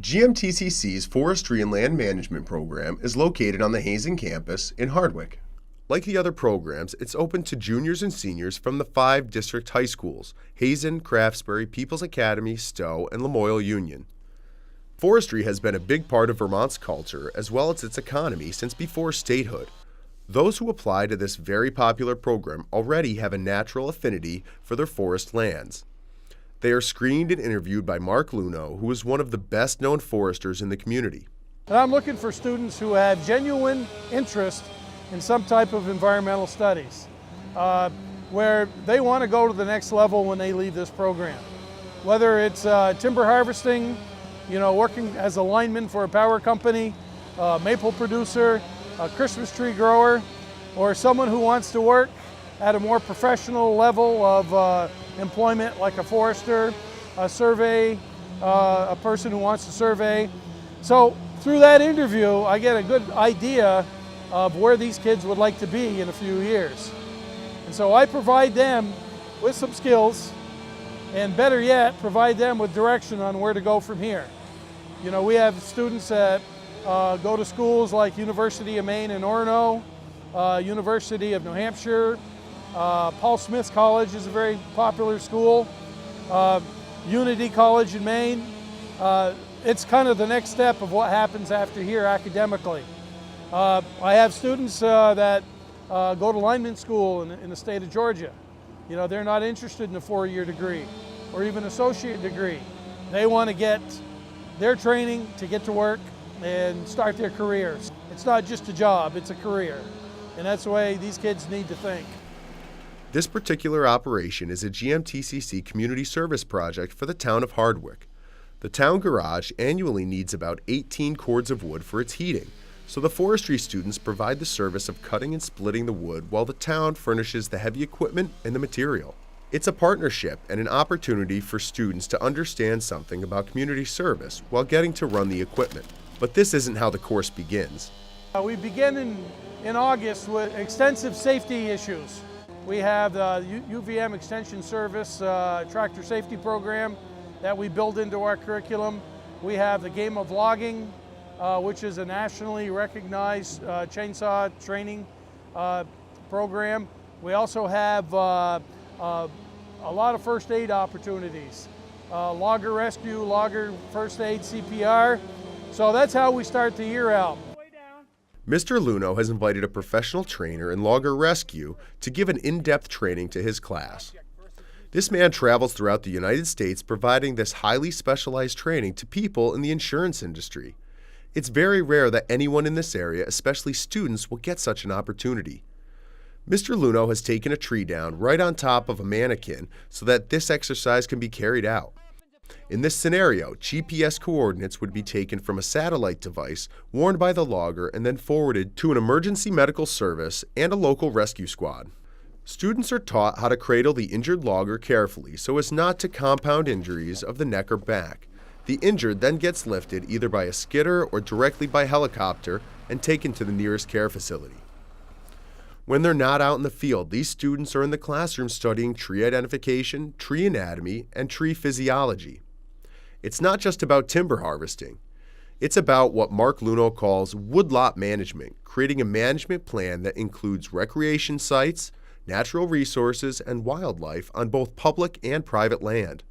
GMTCC's Forestry and Land Management program is located on the Hazen campus in Hardwick. Like the other programs, it's open to juniors and seniors from the 5 district high schools: Hazen, Craftsbury, People's Academy, Stowe, and Lamoille Union. Forestry has been a big part of Vermont's culture as well as its economy since before statehood. Those who apply to this very popular program already have a natural affinity for their forest lands. They are screened and interviewed by Mark Luno, who is one of the best-known foresters in the community. And I'm looking for students who have genuine interest in some type of environmental studies, where they want to go to the next level when they leave this program. Whether it's timber harvesting, working as a lineman for a power company, maple producer, a Christmas tree grower, or someone who wants to work at a more professional level of employment, like a forester, a person who wants to survey. So through that interview, I get a good idea of where these kids would like to be in a few years. And so I provide them with some skills, and better yet, provide them with direction on where to go from here. We have students that go to schools like University of Maine in Orono, University of New Hampshire, Paul Smith College is a very popular school, Unity College in Maine. It's kind of the next step of what happens after here academically. I have students that go to lineman school in the state of Georgia. They're not interested in a 4-year degree or even associate degree. They want to get their training to get to work and start their careers. It's not just a job, it's a career. And that's the way these kids need to think. This particular operation is a GMTCC community service project for the town of Hardwick. The town garage annually needs about 18 cords of wood for its heating, so the forestry students provide the service of cutting and splitting the wood while the town furnishes the heavy equipment and the material. It's a partnership and an opportunity for students to understand something about community service while getting to run the equipment. But this isn't how the course begins. We begin in August with extensive safety issues. We have the UVM Extension Service tractor safety program that we build into our curriculum. We have the game of logging, which is a nationally recognized chainsaw training program. We also have a lot of first aid opportunities, logger rescue, logger first aid, CPR. So that's how we start the year out. Mr. Luno has invited a professional trainer in logger rescue to give an in-depth training to his class. This man travels throughout the United States providing this highly specialized training to people in the insurance industry. It's very rare that anyone in this area, especially students, will get such an opportunity. Mr. Luno has taken a tree down right on top of a mannequin so that this exercise can be carried out. In this scenario, GPS coordinates would be taken from a satellite device worn by the logger and then forwarded to an emergency medical service and a local rescue squad. Students are taught how to cradle the injured logger carefully so as not to compound injuries of the neck or back. The injured then gets lifted either by a skidder or directly by helicopter and taken to the nearest care facility. When they're not out in the field, these students are in the classroom studying tree identification, tree anatomy, and tree physiology. It's not just about timber harvesting. It's about what Mark Luno calls woodlot management, creating a management plan that includes recreation sites, natural resources, and wildlife on both public and private land.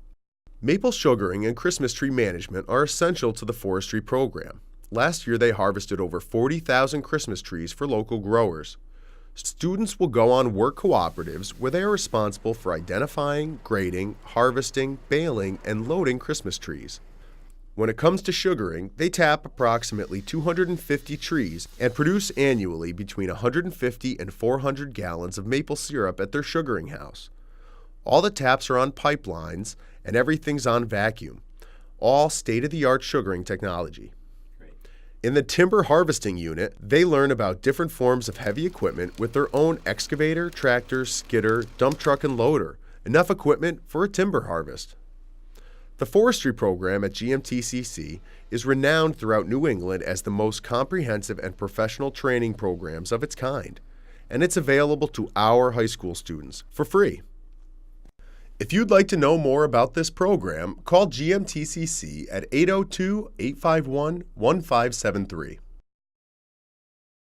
Maple sugaring and Christmas tree management are essential to the forestry program. Last year, they harvested over 40,000 Christmas trees for local growers. Students will go on work cooperatives where they are responsible for identifying, grading, harvesting, baling, and loading Christmas trees. When it comes to sugaring, they tap approximately 250 trees and produce annually between 150 and 400 gallons of maple syrup at their sugaring house. All the taps are on pipelines and everything's on vacuum, all state-of-the-art sugaring technology. In the timber harvesting unit, they learn about different forms of heavy equipment with their own excavator, tractor, skidder, dump truck, and loader, enough equipment for a timber harvest. The forestry program at GMTCC is renowned throughout New England as the most comprehensive and professional training programs of its kind, and it's available to our high school students for free. If you'd like to know more about this program, call GMTCC at 802-851-1573.